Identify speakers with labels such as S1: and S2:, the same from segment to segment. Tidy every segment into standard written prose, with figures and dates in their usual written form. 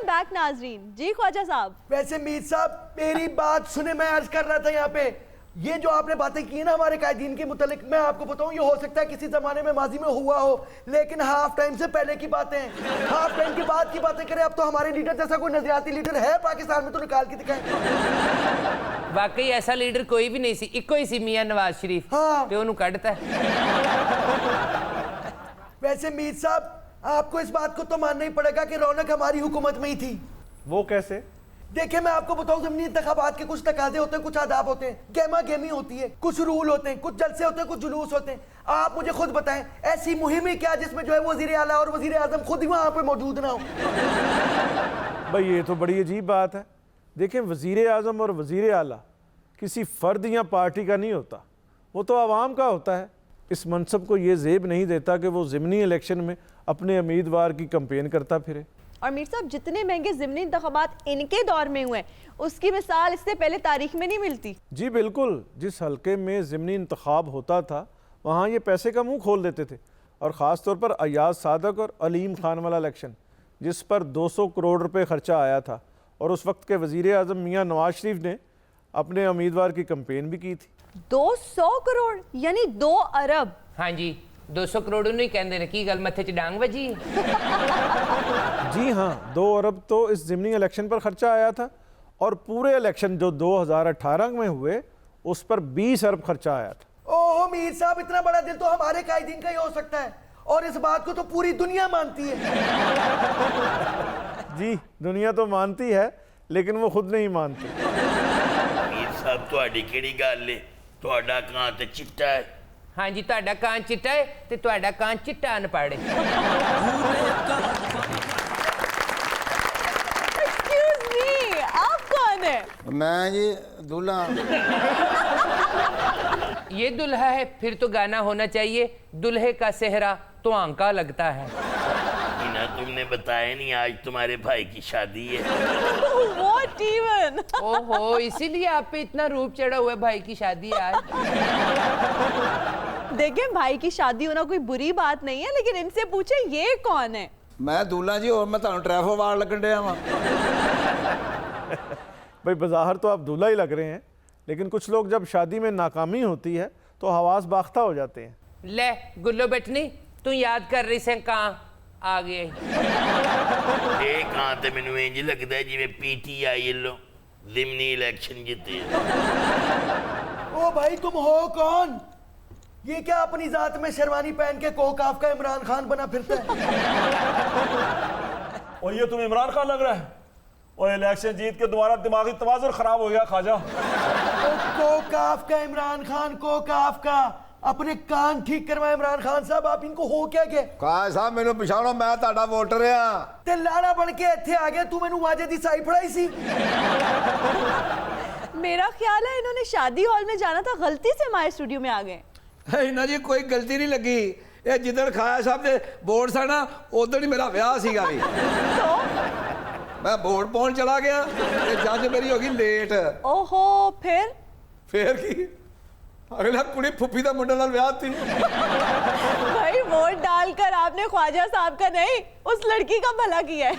S1: Back नाजरीन। जी ख्वाजा साहब।
S2: वैसे मीर साहब मेरी बात सुने, मैं अर्ज कर रहा था यहाँ पे, ये जो आपने बातें की ना हमारे कायदीन के मुतालिक, मैं आपको बताऊं ये हो सकता है किसी जमाने में माजी में हुआ हो, लेकिन हाफ टाइम से पहले की बातें हैं। हाफ टाइम के बाद की बातें करें, अब तो हमारे लीडर जैसा कोई नजरियाती लीडर है पाकिस्तान में तो निकाल के दिखाएं।
S3: वाकई ऐसा लीडर कोई भी नहीं सी, इको ही सी मियां नवाज शरीफ।
S2: हाँ।
S3: ते ओनू कढ़ता है।
S2: वैसे मीर साहब आपको इस बात को तो मानना ही पड़ेगा कि रौनक हमारी हुकूमत में ही थी।
S4: वो कैसे?
S2: देखिए मैं आपको बताऊं, ज़मीनी इंतखाबात के कुछ तकाजे होते हैं, कुछ आदाब होते हैं, गेमा गेमी होती है, कुछ रूल होते हैं, कुछ जलसे होते हैं, कुछ जुलूस होते हैं। आप मुझे खुद बताएं ऐसी मुहिम ही क्या जिसमें जो है वजीर आला और वजीर आजम खुद ही वहां पे मौजूद ना हो।
S4: भाई ये तो बड़ी अजीब बात है। देखें, वजीर आजम और वजीर आला किसी फ़र्द या पार्टी का नहीं होता, वो तो आवाम का होता है। इस मनसब को ये ज़ेब नहीं देता कि वो ज़िमनी इलेक्शन में अपने उम्मीदवार की कैंपेन करता फिरे।
S1: और मीर साहब जितने महंगे ज़िमनी इंतखाबात इनके दौर में हुए उसकी मिसाल इससे पहले तारीख में नहीं मिलती।
S4: जी बिल्कुल, जिस हलके में ज़िमनी इंतखाब होता था वहाँ ये पैसे का मुंह खोल देते थे, और ख़ास तौर पर अयाज सादक और अलीम खान वाला इलेक्शन जिस पर 200 करोड़ रुपए खर्चा आया था, और उस वक्त के वज़ीर आज़म मियाँ नवाज शरीफ ने अपने उम्मीदवार की कैंपेन भी की थी।
S1: 200 करोड़ यानी 2 अरब।
S3: हाँ जी, 200 करोड़ नहीं कहते की गल मत्थे च डांग वजी।
S4: जी हाँ, 2 अरब तो इस ज़िमनी इलेक्शन पर खर्चा आया था, और पूरे इलेक्शन जो 2018 में हुए उस पर 20 अरब खर्चा आया था।
S2: ओह मीर साहब इतना बड़ा दिल तो हमारे कायदीन का ही हो सकता है, और इस बात को तो पूरी दुनिया मानती है।
S4: जी दुनिया तो मानती है लेकिन वो खुद नहीं मानती।
S5: मीर साहब तुहाडी केड़ी गल है, तुहाडा कां ते चिट्टा है।
S3: हाँ जी, तुहाडा कान चिट्टा है ते तुहाडा कान चिट्टा अनपढ़ है।
S1: एक्सक्यूज मी, आप कौन है?
S6: मैं जी दूल्हा।
S3: ये दुल्हा है, फिर तो गाना होना चाहिए दुल्हे का सेहरा तो आंका लगता है।
S5: इना तुमने बताया नहीं आज तुम्हारे भाई की शादी है।
S1: What even?
S3: ओहो, इसीलिए आप पे इतना रूप चढ़ा हुआ है भाई की शादी आज।
S1: देखिए भाई की शादी होना कोई बुरी बात नहीं है, लेकिन इनसे पूछे ये कौन है?
S6: मैं दूल्हा जी, और मैं ਤੁਹਾਨੂੰ ट्रैफो वार लगन डया वा।
S4: भाई बाज़ाहिर तो आप दूल्हा ही लग रहे हैं, लेकिन कुछ लोग जब शादी में नाकामी होती है तो हवास बाख्ता हो जाते हैं।
S3: ले गुल्लो बैठनी, तू याद कर रही से कहाँ आ गए।
S5: ਇਹ ਕਾਂ ਤੇ ਮੈਨੂੰ ਇੰਜ ਲੱਗਦਾ ਜਿਵੇਂ ਪੀਟੀਆਈ ਵੱਲੋਂ ਜ਼ਿਮਨੀ ਇਲੈਕਸ਼ਨ ਜਿੱਤੇ।
S2: ओ भाई तुम हो कौन? ये क्या अपनी जात में शेरवानी पहन के कोकाफ का इमरान खान बना फिरता है?
S7: और ये तुम इमरान खान लग रहा है? और इलेक्शन जीत के तुम्हारा दिमागी तवाज़ुन खराब हो गया ख्वाजा।
S2: कोकाफ का इमरान खान, कोकाफ का, अपने कान ठीक करवाए इमरान खान साहब, आप इनको हो क्या गए?
S6: ਕਾਜ ਸਾਹਿਬ ਮੈਨੂੰ ਪਛਾਣੋ, ਮੈਂ ਤੁਹਾਡਾ ਵੋਟਰ ਆ।
S2: ते लाड़ा बन के इत्थे आ गया, तू मैनू वाजे दी साई फड़ाई सी।
S1: मेरा ख्याल है इन्होंने शादी हॉल में जाना था, गलती से हमारे स्टूडियो में आ गए।
S6: ਇਹਨਾਂ ਜੀ ਕੋਈ ਗਲਤੀ ਨਹੀਂ ਲੱਗੀ, ਇਹ ਜਿੱਦਣ ਖਾਇਆ ਸਾਹਿਬ ਦੇ ਬੋਰਡ ਸਾ ਨਾ ਉਦੋਂ ਹੀ ਮੇਰਾ ਵਿਆਹ ਸੀਗਾ ਵੀ। ਮੈਂ ਬੋਰਡ ਪਾਉਣ ਚਲਾ ਗਿਆ ਤੇ ਜੱਜ ਮੇਰੀ ਹੋ ਗਈ ਲੇਟ।
S1: ओहो, फिर?
S6: ਫੇਰ ਕੀ, ਅਗਲਾ ਕੁੜੀ ਫੁੱਫੀ ਦਾ ਮੁੰਡੇ ਨਾਲ ਵਿਆਹ ਤੀ।
S1: भाई वोट डालकर आपने ख्वाजा साहब का नहीं उस लड़की का भला किया है।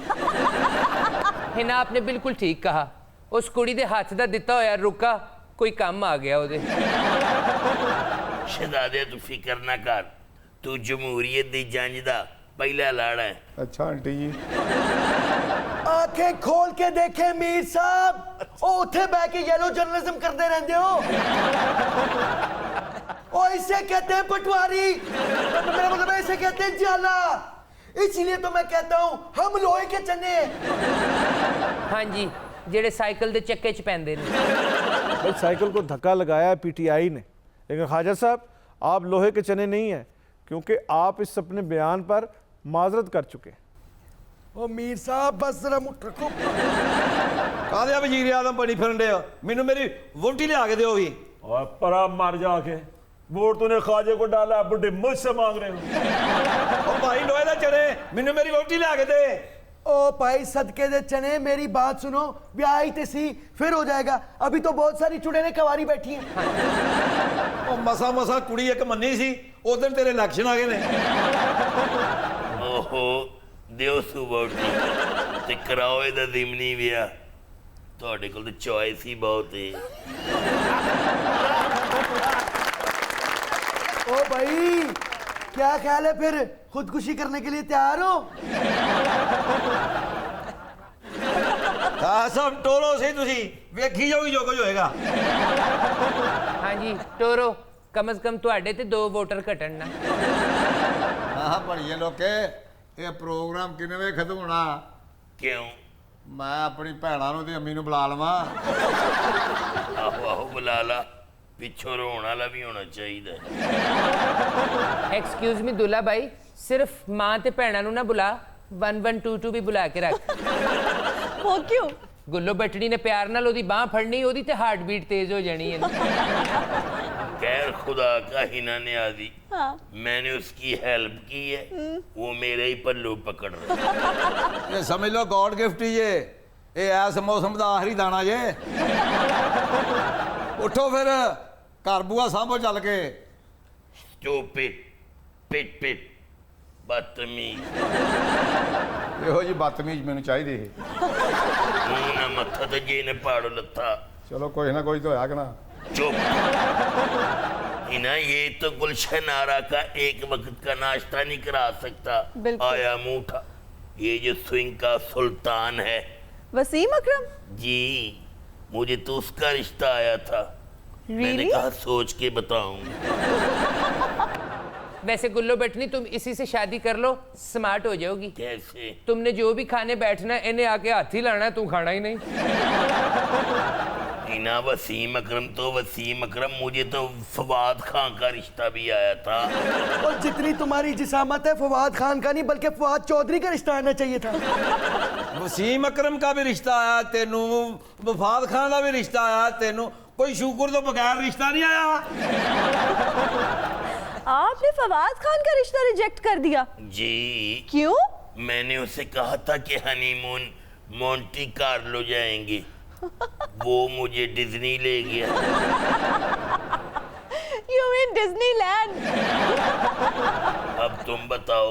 S3: हिना आपने बिल्कुल ठीक कहा, उस कुड़ी दे हाथ दा दिता होया रुका कोई काम आ गया ओदे।
S5: शहजादे तू फिक्र ना कर, तू जमहूरियत दी जंज दा पहला लाड़ा है।
S6: ਅੱਛਾ ਆਂਟੀ ਜੀ।
S2: आंखें खोल के देखे मीर साहब, ओ उठे बह के येलो जर्नलिज्म करते रहते हो। ओ इसे कहते हैं पटवारी, मेरा मतलब है इसे कहते हैं जाला। इसलिए तो मैं कहता हूँ हम लोहे के चने।
S3: हाँ जी, जेड़े साइकिल दे चक्के च पैंदे ने।
S4: भाई साइकिल को धक्का लगाया पीटीआई ने, लेकिन ख्वाजा साहब आप लोहे के चने नहीं हैं, क्योंकि आप इस अपने बयान पर माजरत कर चुके।
S2: ओ मीर साहब बस जरा मुठ रखो।
S6: ਕਾਹਦੇ ਵਜ਼ੀਰ ਆਜ਼ਮ ਬਣੀ ਫਿਰਨ ਦੇ ਹੋ, ਮੈਨੂੰ ਮੇਰੀ ਵੋਟੀ ਲਿਆ ਕੇ ਦਿਓ ਵੀ।
S7: और परा मार जाके वोट तूने ख्वाजे को डाला, बुढ़े मुझसे मांग रहे हो।
S6: ਉਹ ਭਾਈ ਲੋਹੇ ਦਾ ਚੜੇ, ਮੈਨੂੰ ਮੇਰੀ ਵੋਟੀ ਲਿਆ ਕੇ ਦੇ।
S2: ओ भाई सदके दे चने, मेरी बात सुनो, ब्याह ही ते सी फिर हो जाएगा, अभी तो बहुत सारी चुड़ैलें कवारी बैठी हैं।
S6: ਉਹ ਮਸਾ ਮਸਾ ਕੁੜੀ ਇੱਕ ਮੰਨੀ ਸੀ, ਉਦੋਂ ਤੇਰੇ ਇਲੈਕਸ਼ਨ ਆ ਗਏ ਨੇ।
S5: ओहो ਦਿਓ ਸੁਬੋਟੀ ਤੇ ਕਰਾਓ ਇਹਦਾ ਜ਼ਿਮਨੀ ਵਿਆਹ। ਤੁਹਾਡੇ ਕੋਲ ਤਾਂ ਚੋਇਸ ਹੀ ਬਹੁਤ ਹੈ।
S2: ओ भाई क्या ख्याल है, फिर खुदकुशी करने के लिए तैयार हो?
S6: ਹਾਂ ਸਭ ਟੋਲੋ ਸਹੀ ਤੁਸੀਂ, ਵੇਖੀ ਜਾਓਗੀ ਜੋ ਕੁਝ ਹੋਏਗਾ।
S3: ਹਾਂਜੀ ਟੋਰੋ, ਕਮ ਸੇ ਕਮ ਤੁਹਾਡੇ ਤੇ 2 ਵੋਟਰ ਘਟਣ ਨਾ।
S6: ਹਾਂ ਭੜੀਏ ਲੋਕੇ, ਇਹ ਪ੍ਰੋਗਰਾਮ ਕਿੰਨੇ ਵਜੇ ਖਤਮ ਹੋਣਾ?
S5: ਕਿਉਂ?
S6: ਮੈਂ ਆਪਣੀ ਭੈਣਾਂ ਨੂੰ ਤੇ ਅੰਮੀ ਨੂੰ ਬੁਲਾ ਲਵਾਂ।
S5: ਆਹੋ ਆਹੋ ਬੁਲਾ ਲਾ, ਪਿੱਛੋਂ ਰੋਣ ਵਾਲਾ ਵੀ ਹੋਣਾ ਚਾਹੀਦਾ।
S3: ਐਕਸਕਿਊਜ਼ ਮੀ ਦੁੱਲਾ ਭਾਈ, ਸਿਰਫ ਮਾਂ ਤੇ ਭੈਣਾਂ ਨੂੰ ਨਾ ਬੁਲਾ, 1122 ਵੀ ਬੁਲਾ ਕੇ ਰੱਖ।
S1: वो क्यों?
S3: ਗੁੱਲੋ ਬੈਠੜੀ ਨੇ ਪਿਆਰ ਨਾਲ ਉਹਦੀ ਬਾਹ ਫੜਨੀ, ਉਹਦੀ ਤੇ ਹਾਰਟ ਬੀਟ ਤੇਜ਼ ਹੋ ਜਾਣੀ ਹੈ।
S5: खैर खुदा का ही ना न्याजी,
S1: हाँ।
S5: मैंने उसकी हेल्प की है, वो मेरे ही पल्लू पकड़ रहा है।
S6: ਇਹ ਸਮਝ ਲਓ ਗॉड ਗਿਫਟ ਹੀ ਜੇ, ਇਹ ਐਸ ਮੌਸਮ ਦਾ ਆਖਰੀ ਦਾਣਾ ਜੇ। ਉੱਠੋ ਫਿਰ, ਘਰ ਬੂਆ ਸਾਂਭੋ ਚੱਲ ਕੇ।
S5: Stupid, pit pit, बदतमीज।
S6: ਇਹੋ ਜੀ ਬਦਤਮੀਜ਼ ਮੈਨੂੰ ਚਾਹੀਦੀ ਸੀ।
S5: मुंह ना मत्था तो जी ने पाड़ो लत्था।
S6: ਚਲੋ ਕੋਈ ਨਾ ਕੋਈ ਤਾਂ ਹੋਇਆ ਕਿ ਨਾ।
S5: चुप। इना ये तो गुलशन आरा का एक वक्त का नाश्ता नहीं करा सकता।
S1: बिल्कुल।
S5: आया मूठा, ये जो स्विंग का सुल्तान है
S1: वसीम अकरम?
S5: जी, मुझे तो उसका रिश्ता आया था। मैंने
S1: Really?
S5: कहा सोच के बताऊं।
S3: वैसे गुल्लो बैठनी, तुम इसी से शादी कर लो, स्मार्ट हो जाओगी।
S5: कैसे?
S3: तुमने जो भी खाने बैठना है, इन्हें आके हाथ ही लाना है, तू खाना ही नहीं।
S5: इना वसीम अकरम तो वसीम अकरम, मुझे तो फवाद खान का रिश्ता भी आया था।
S2: और जितनी तुम्हारी जिसामत है फवाद खान का नहीं बल्कि फवाद चौधरी का रिश्ता आना चाहिए था।
S6: ਵਸੀਮ ਅਕਰਮ का भी रिश्ता आया तेनू, वफाद खान का भी रिश्ता आया तेनू, कोई शुक्र तो बगैर रिश्ता नहीं आया।
S1: आपने फवाद खान का रिश्ता रिजेक्ट कर दिया?
S5: जी,
S1: क्यों?
S5: मैंने उसे कहा था कि हनीमून मोंटी कार्लो जाएंगे, वो मुझे डिज्नी ले गया।
S1: You mean Disneyland?
S5: अब तुम बताओ,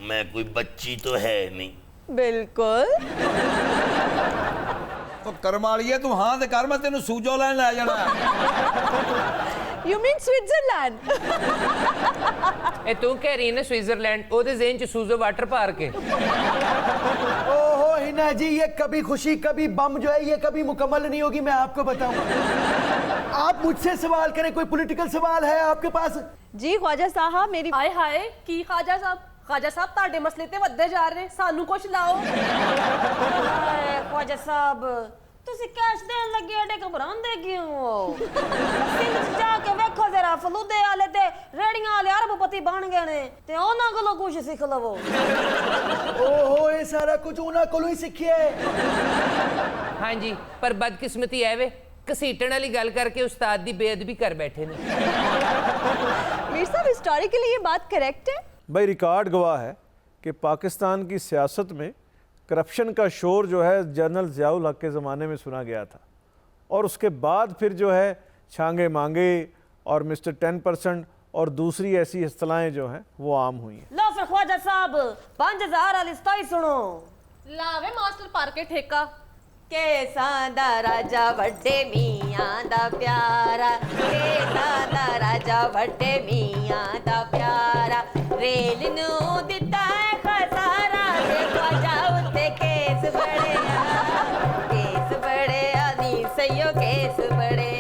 S5: मैं कोई बच्ची तो है नहीं।
S1: बिल्कुल।
S6: ਉਹ ਕਰਮ ਵਾਲੀਏ ਤੂੰ ਹਾਂ ਤੇ ਕਰ, ਮੈਂ ਤੈਨੂੰ ਸੂਜੋ ਲੈਣ ਲੈ ਜਾਣਾ।
S1: You mean Switzerland?
S3: ए तू कह रही है ना स्विट्जरलैंड, ओदे ज़हन च सूजो वाटर पार्क है।
S2: ओहो हिना जी, ये कभी खुशी कभी बम जो है ये कभी मुकम्मल नहीं होगी, मैं आपको बताऊं। आप मुझसे सवाल करें, कोई पॉलिटिकल सवाल है आपके पास?
S1: जी ख्वाजा साहब, मेरी
S8: ਹਾਏ ਹਾਏ ਕੀ ਖਾਜਾ ਸਾਹਿਬ ਤੁਹਾਡੇ ਮਸਲੇ ਤੇ ਵੱਧਦੇ ਜਾ ਰਹੇ, ਸਾਨੂੰ ਕੁਛ ਲਾਓ। ਹਾਏ ਖਾਜਾ ਸਾਹਿਬ, ਤੁਸੀਂ ਕੈਸ਼ ਦੇਣ ਲੱਗੇ ਐਡੇ ਘਬਰਾਉਂਦੇ ਕਿਉਂ ਹੋ? ਸਿੰਧ ਚ ਜਾ ਕੇ ਵੇਖੋ ਜ਼ਰਾ, ਫਲੂਦੇ ਵਾਲੇ ਤੇ ਰੇੜੀਆਂ ਵਾਲੇ ਅਰਬਪਤੀ ਬਣ ਗਏ ਨੇ, ਤੇ ਉਹਨਾਂ ਕੋਲੋਂ ਕੁਛ ਸਿੱਖ ਲਵੋ।
S2: ओहो ये सारा कुछ उन्होंने कोलों ही सीखिया है।
S3: हाँ जी, पर बदकिस्मती है वे, घसीटण वाली गल करके उस्ताद दी बेअदबी कर बैठे ने।
S1: मीर साहब, हिस्टोरिकली ये बात करेक्ट है?
S4: भाई रिकॉर्ड गवाह है कि पाकिस्तान की सियासत में करप्शन का शोर जो है जनरल ज़ियाउल हक के ज़माने में सुना गया था, और उसके बाद फिर जो है छांगे मांगे और मिस्टर 10% और दूसरी ऐसी इस्तलाहें जो हैं वो आम हुई हैं।
S8: ਲਓ ਫਿਰ ਖਾਜਾ ਸਾਹਿਬ 5000 ਵਾਲੀ ਸਤਾਈ ਸੁਣੋ।
S9: ਲਾਵੇ ਮਾਸਟਰ ਭਰ ਕੇ ਠੇਕਾ।
S1: केसां दा राजा वड्डे मियां दा प्यारा, केसां दा राजा वड्डे मियां दा प्यारा, रेल नू दिता है खसारा, ते ख्वाजा उत्ते केस बड़े नी सयो केस बड़े।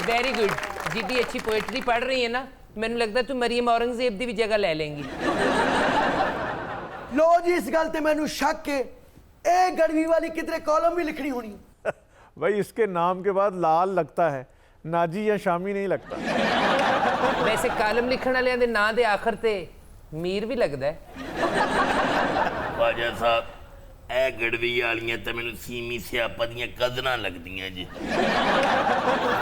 S3: वेरी गुड, जिद्दी अच्छी पोएट्री पढ़ रही है ना, मैनू लगता तू मरियम औरंगजेब दी भी जगह ले लेंगी।
S2: लो जी, इस गल ते मैनू शक है, ए गड़वी वाली किधरे कॉलम भी लिखनी होनी।
S4: भाई इसके नाम के बाद लाल लगता है, नाजी या शामी नहीं लगता।
S3: वैसे कालम लिखण वालियां दे नां दे आखिर ते मीर भी लगदा है।
S5: ख्वाजा साहब, ए गड़वी वालियां तो मैनू सीमी सियापा दियां कज़नां लगदियां जी।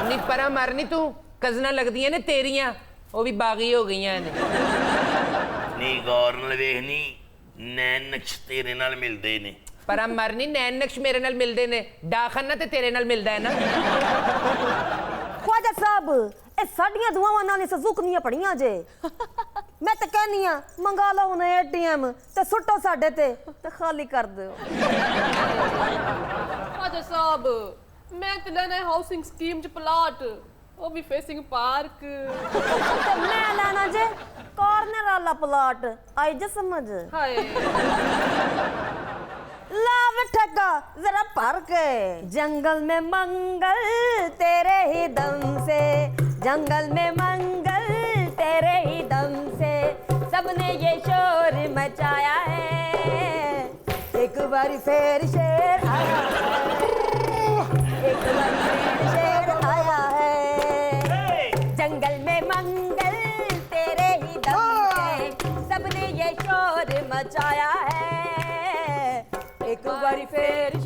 S3: नी परा मरनी तू, कज़नां लगदियां ने तेरियां, वो भी बागी हो गईयां ने।
S5: नी गौर नाल वेखनी, नैन नक्श तेरे नाल मिलदे ने।
S3: पर मरनी नैन नक्श मेरे नाल मिलदे ने, डाखना ते तेरे नाल मिलदा है ना।
S8: ਖਾਜਾ ਸਾਹਿਬ, ਇਹ ਸਾਡੀਆਂ ਦੁਆਵਾਂ ਨਾਲ ਸੁੱਕਣੀਆਂ ਪੜੀਆਂ ਜੇ। मैं तो कहनी आ मंगा लो उन्हें एटीएम ते सुट्टो साडे ते खाली कर दो।
S9: ख्वाजा साहब मैं तो लेना है हाउसिंग स्कीम च प्लाट, वो भी फेसिंग पार्क।
S8: ते मैं लेना जे कॉर्नर वाला प्लाट, आई जे समझ।
S9: हाय
S8: लाव ठगा जरा भर के। जंगल में मंगल तेरे ही दम से, जंगल में मंगल तेरे ही दम से, सबने ये शोर मचाया है, एक बार फिर शेर आया है, एक बार फिर शेर आया है। जंगल में मंगल तेरे ही दम से, सबने ये शोर मचाया है, एक बार फिर